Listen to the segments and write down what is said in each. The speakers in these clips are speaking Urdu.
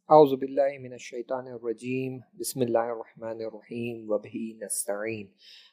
اعوذ باللہ من الشیطان الرجیم بسم اللہ الرحمن الرحیم وبہ نستعین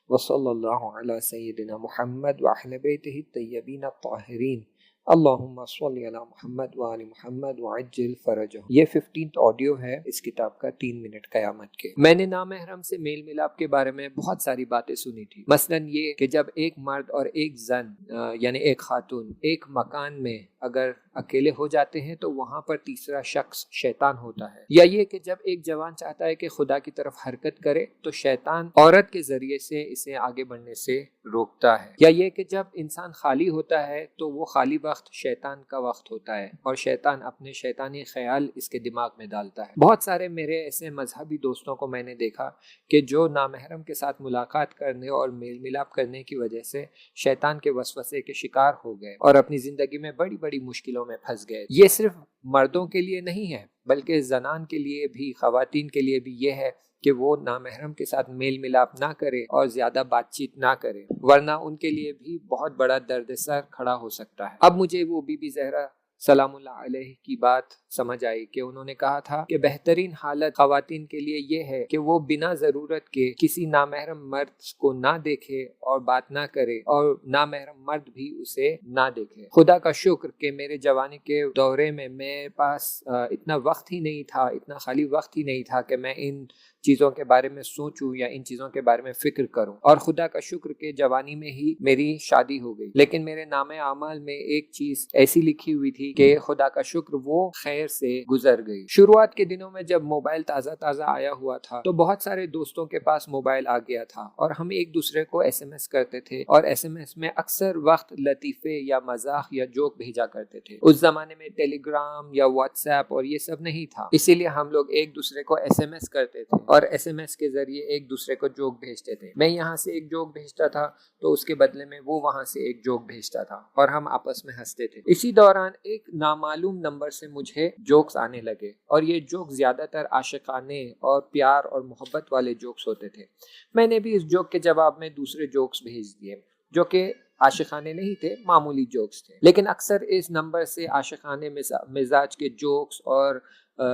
وصلی اللہ علی سیدنا محمد وعلی بیتہ الطیبین الطاہرین اللہم صلی علی محمد وآل محمد وعجل فرجہ۔ یہ 15th آڈیو ہے اس کتاب کا 3 منٹ قیامت کے۔ میں نے نامحرم سے میل ملاپ کے بارے میں بہت ساری باتیں سنی تھی، مثلا یہ کہ جب ایک مرد اور ایک زن یعنی ایک خاتون ایک مکان میں اگر اکیلے ہو جاتے ہیں تو وہاں پر تیسرا شخص شیطان ہوتا ہے، یا یہ کہ جب ایک جوان چاہتا ہے کہ خدا کی طرف حرکت کرے تو شیطان عورت کے ذریعے سے اسے آگے بڑھنے سے روکتا ہے، یا یہ کہ جب انسان خالی ہوتا ہے تو وہ خالی وقت شیطان کا وقت ہوتا ہے اور شیطان اپنے شیطانی خیال اس کے دماغ میں ڈالتا ہے۔ بہت سارے میرے ایسے مذہبی دوستوں کو میں نے دیکھا کہ جو نامحرم کے ساتھ ملاقات کرنے اور میل ملاپ کرنے کی وجہ سے شیطان کے وسوسے کے شکار ہو گئے اور اپنی زندگی میں بڑی بڑی مشکلوں میں پھنس گئے۔ یہ صرف مردوں کے لیے نہیں ہے بلکہ زنان کے لیے بھی، خواتین کے لیے بھی یہ ہے کہ وہ نامحرم کے ساتھ میل ملاپ نہ کرے اور زیادہ بات چیت نہ کرے، ورنہ ان کے لیے بھی بہت بڑا درد سر کھڑا ہو سکتا ہے۔ اب مجھے وہ بی بی زہرا سلام اللہ علیہ کی بات سمجھ آئی کہ انہوں نے کہا تھا کہ بہترین حالت خواتین کے لیے یہ ہے کہ وہ بنا ضرورت کے کسی نامحرم مرد کو نہ دیکھے اور بات نہ کرے، اور نامحرم مرد بھی اسے نہ دیکھے۔ خدا کا شکر کہ میرے جوانی کے دورے میں میرے پاس اتنا وقت ہی نہیں تھا، اتنا خالی وقت ہی نہیں تھا کہ میں ان چیزوں کے بارے میں سوچوں یا ان چیزوں کے بارے میں فکر کروں، اور خدا کا شکر کہ جوانی میں ہی میری شادی ہو گئی۔ لیکن میرے نامہ اعمال میں ایک چیز ایسی لکھی ہوئی تھی کہ خدا کا شکر وہ خیر سے گزر گئی۔ شروعات کے دنوں میں جب موبائل تازہ آیا ہوا تھا تو بہت سارے دوستوں کے پاس موبائل آ گیا تھا اور ہم ایک دوسرے کو ایس ایم ایس کرتے تھے، اور ایس ایم ایس میں اکثر وقت لطیفے یا مزاح یا جوک بھیجا کرتے تھے۔ اس زمانے میں ٹیلی گرام یا واٹس ایپ اور یہ سب نہیں تھا، اسی لیے ہم لوگ ایک دوسرے کو ایس ایم ایس کرتے تھے اور ایس ایم ایس کے ذریعے ایک دوسرے کو جوک بھیجتے تھے۔ میں یہاں سے ایک جوک بھیجتا تھا تو اس کے بدلے میں وہ وہاں سے ایک جوک بھیجتا تھا اور ہم آپس میں ہنستے تھے۔ اسی دوران ایک نامعلوم نمبر سے مجھے جوکس آنے لگے، اور یہ جوک زیادہ تر عاشقانے اور پیار اور محبت والے جوکس ہوتے تھے۔ میں نے بھی اس جوک کے جواب میں دوسرے جوکس بھیج دیے جو کہ عاشقانے نہیں تھے، معمولی جوکس تھے، لیکن اکثر اس نمبر سے عاشقانے مزاج کے جوکس اور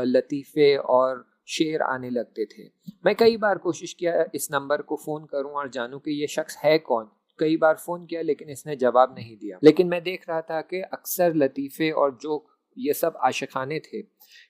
لطیفے اور شعر آنے لگتے تھے۔ میں کئی بار کوشش کیا اس نمبر کو فون کروں اور جانوں کہ یہ شخص ہے کون۔ کئی بار فون کیا لیکن اس نے جواب نہیں دیا، لیکن میں دیکھ رہا تھا کہ اکثر لطیفے اور جوک یہ سب عاشقانے تھے،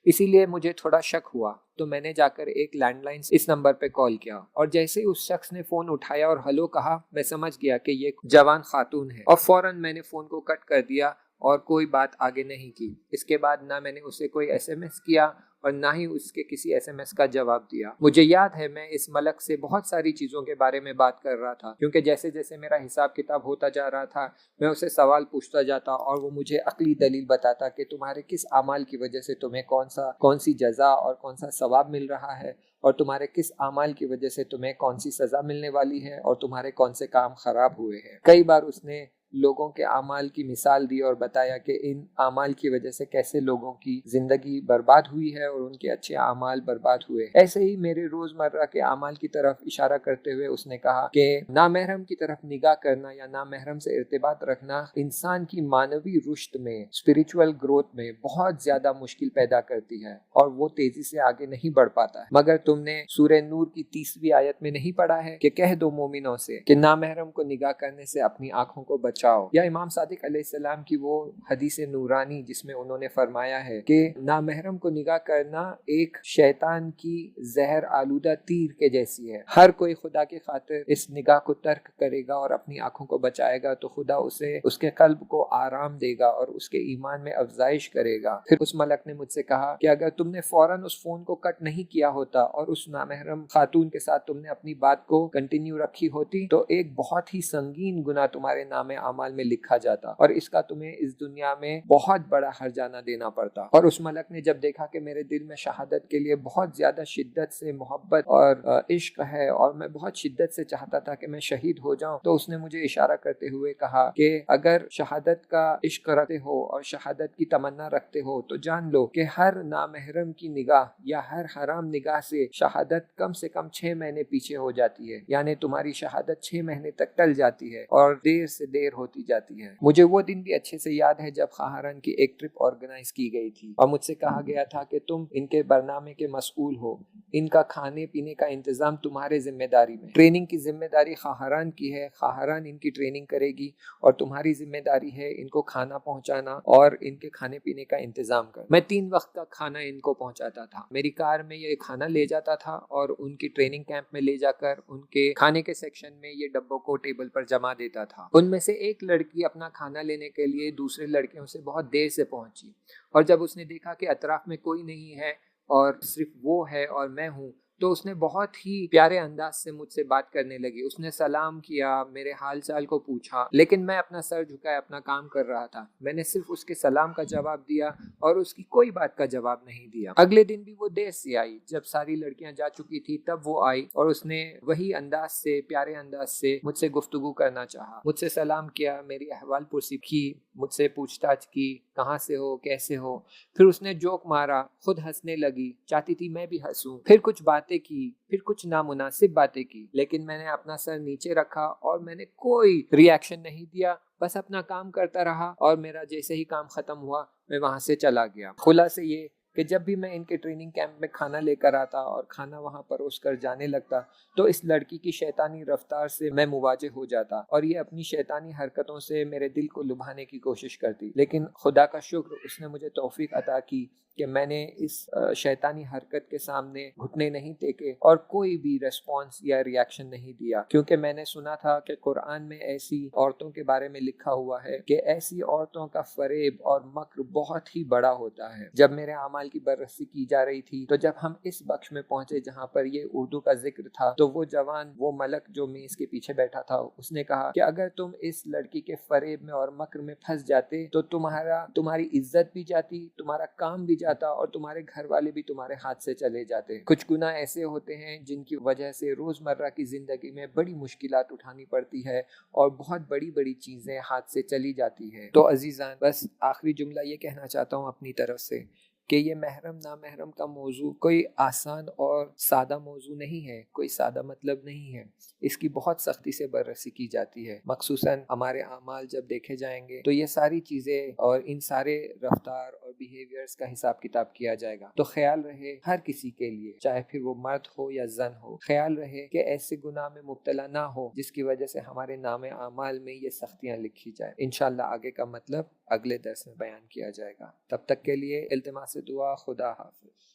اسی لیے مجھے تھوڑا شک ہوا تو میں نے جا کر ایک لینڈ لائن اس نمبر پہ کال کیا، اور جیسے ہی اس شخص نے فون اٹھایا اور ہلو کہا میں سمجھ گیا کہ یہ جوان خاتون ہے، اور فوراً میں نے فون کو کٹ کر دیا اور کوئی بات آگے نہیں کی۔ اس کے بعد نہ میں نے اسے کوئی ایس ایم ایس کیا اور نہ ہی اس کے کسی ایس ایم ایس کا جواب دیا۔ مجھے یاد ہے میں اس ملک سے بہت ساری چیزوں کے بارے میں بات کر رہا تھا، کیونکہ جیسے جیسے میرا حساب کتاب ہوتا جا رہا تھا میں اسے سوال پوچھتا جاتا اور وہ مجھے عقلی دلیل بتاتا کہ تمہارے کس اعمال کی وجہ سے تمہیں کون سی جزا اور کون سا ثواب مل رہا ہے، اور تمہارے کس اعمال کی وجہ سے تمہیں کون سی سزا ملنے والی ہے، اور تمہارے کون سے کام خراب ہوئے ہیں۔ کئی بار اس نے لوگوں کے اعمال کی مثال دی اور بتایا کہ ان اعمال کی وجہ سے کیسے لوگوں کی زندگی برباد ہوئی ہے اور ان کے اچھے اعمال برباد ہوئے۔ ایسے ہی میرے روزمرہ کے اعمال کی طرف اشارہ کرتے ہوئے اس نے کہا کہ نامحرم کی طرف نگاہ کرنا یا نامحرم سے ارتباط رکھنا انسان کی معنوی رشد میں، اسپریچول گروتھ میں بہت زیادہ مشکل پیدا کرتی ہے اور وہ تیزی سے آگے نہیں بڑھ پاتا ہے۔ مگر تم نے سورہ نور کی 30ویں آیت میں نہیں پڑھا ہے کہ کہہ دو مومنوں سے کہ نامحرم کو نگاہ کرنے سے اپنی آنکھوں کو بچاؤ، یا امام صادق علیہ السلام کی وہ حدیث نورانی جس میں انہوں نے فرمایا ہے کہ نامحرم کو نگاہ کرنا ایک شیطان کی زہر آلودہ تیر کے جیسی ہے۔ ہر کوئی خدا کی خاطر اس نگاہ کو ترک کرے گا اور اپنی آنکھوں کو بچائے گا تو خدا اسے اس کے قلب کو آرام دے گا اور اس کے ایمان میں افزائش کرے گا۔ پھر اس ملک نے مجھ سے کہا کہ اگر تم نے فوراً اس فون کو کٹ نہیں کیا ہوتا اور اس نامحرم خاتون کے ساتھ تم نے اپنی بات کو کنٹینیو رکھی ہوتی تو ایک بہت ہی سنگین گناہ تمہارے نام اعمال میں لکھا جاتا اور اس کا تمہیں اس دنیا میں بہت بڑا ہرجانہ دینا پڑتا۔ اور اس ملک نے جب دیکھا کہ میرے دل میں شہادت کے لیے بہت زیادہ شدت سے محبت اور عشق ہے اور میں بہت شدت سے چاہتا تھا کہ میں شہید ہو جاؤں، تو اس نے مجھے اشارہ کرتے ہوئے کہا کہ اگر شہادت کا عشق رکھتے ہو اور شہادت کی تمنا رکھتے ہو تو جان لو کہ ہر نامحرم کی نگاہ یا ہر حرام نگاہ سے شہادت کم سے کم 6 مہینے پیچھے ہو جاتی ہے، یعنی تمہاری شہادت 6 مہینے تک ٹل جاتی ہے اور دیر سے دیر ہوتی جاتی ہے۔ مجھے وہ دن بھی اچھے سے یاد ہے جب خواہران کی ایک ٹرپ آرگنائز کی گئی تھی اور مجھ سے کہا گیا تھا کہ تم ان کے برنامے کے مسئول ہو، ان کا کھانے پینے کا انتظام تمہارے ذمہ داری میں، ٹریننگ کی ذمہ داری خواہران کی ہے، خواہران ان کی ٹریننگ کرے گی اور تمہاری ذمہ داری ہے ان کو کھانا پہنچانا اور ان کے کھانے پینے کا انتظام کرنا۔ میں 3 وقت کا کھانا ان کو پہنچاتا تھا، میری کار میں یہ کھانا لے جاتا تھا اور ان کی ٹریننگ کیمپ میں لے جا کر ان کے کھانے کے سیکشن میں یہ ڈبوں کو ٹیبل پر جمع دیتا تھا۔ ان میں سے ایک لڑکی اپنا کھانا لینے کے لیے دوسرے لڑکیوں سے بہت دیر سے پہنچی اور جب اس نے دیکھا کہ اطراف میں کوئی نہیں ہے اور صرف وہ ہے اور میں ہوں تو اس نے بہت ہی پیارے انداز سے مجھ سے بات کرنے لگی۔ اس نے سلام کیا، میرے حال چال کو پوچھا، لیکن میں اپنا سر جھکائے اپنا کام کر رہا تھا۔ میں نے صرف اس کے سلام کا جواب دیا اور اس کی کوئی بات کا جواب نہیں دیا۔ اگلے دن بھی وہ دیر سے آئی، جب ساری لڑکیاں جا چکی تھی تب وہ آئی اور اس نے وہی انداز سے، پیارے انداز سے مجھ سے گفتگو کرنا چاہا، مجھ سے سلام کیا، میری احوال پرسی کی، مجھ سے پوچھ تاچھ کی، کہاں سے ہو، کیسے ہو۔ پھر اس نے جوک مارا، خود ہنسنے لگی، چاہتی تھی میں بھی ہنسوں، پھر کچھ باتیں کی، پھر کچھ نامناسب باتیں کی، لیکن میں نے اپنا سر نیچے رکھا اور میں نے کوئی ری ایکشن نہیں دیا، بس اپنا کام کرتا رہا اور میرا جیسے ہی کام ختم ہوا میں وہاں سے چلا گیا۔ خلاصہ یہ کہ جب بھی میں ان کے ٹریننگ کیمپ میں کھانا لے کر آتا اور کھانا وہاں پروس کر جانے لگتا تو اس لڑکی کی شیطانی رفتار سے میں مواجہ ہو جاتا اور یہ اپنی شیطانی حرکتوں سے میرے دل کو لبھانے کی کوشش کرتی، لیکن خدا کا شکر اس نے مجھے توفیق عطا کی کہ میں نے اس شیطانی حرکت کے سامنے گھٹنے نہیں ٹیکے اور کوئی بھی ریسپانس یا ری ایکشن نہیں دیا، کیونکہ میں نے سنا تھا کہ قرآن میں ایسی عورتوں کے بارے میں لکھا ہوا ہے کہ ایسی عورتوں کا فریب اور مکر بہت ہی بڑا ہوتا ہے۔ جب میرے اعمال کی بررسی کی جا رہی تھی تو جب ہم اس بخش میں پہنچے جہاں پر یہ اردو کا ذکر تھا تو وہ جوان، وہ ملک جو میز کے پیچھے بیٹھا تھا، اس نے کہا کہ اگر تم اس لڑکی کے فریب میں اور مکر میں پھنس جاتے تو تمہاری عزت بھی جاتی، تمہارا کام بھی جاتا اور تمہارے گھر والے بھی تمہارے ہاتھ سے چلے جاتے۔ کچھ گناہ ایسے ہوتے ہیں جن کی وجہ سے روزمرہ کی زندگی میں بڑی مشکلات اٹھانی پڑتی ہے اور بہت بڑی بڑی چیزیں ہاتھ سے چلی جاتی ہے۔ تو عزیزان، بس آخری جملہ یہ کہنا چاہتا ہوں اپنی طرف سے کہ یہ محرم نامحرم کا موضوع کوئی آسان اور سادہ موضوع نہیں ہے، کوئی سادہ مطلب نہیں ہے، اس کی بہت سختی سے بررسی کی جاتی ہے۔ مخصوصاً ہمارے اعمال جب دیکھے جائیں گے تو یہ ساری چیزیں اور ان سارے رفتار اور بیہیویئرز کا حساب کتاب کیا جائے گا۔ تو خیال رہے ہر کسی کے لیے، چاہے پھر وہ مرد ہو یا زن ہو، خیال رہے کہ ایسے گناہ میں مبتلا نہ ہو جس کی وجہ سے ہمارے نام اعمال میں یہ سختیاں لکھی جائیں۔ انشاءاللہ آگے کا مطلب اگلے درس میں بیان کیا جائے گا۔ تب تک کے لیے التماس دعا، خدا حافظ۔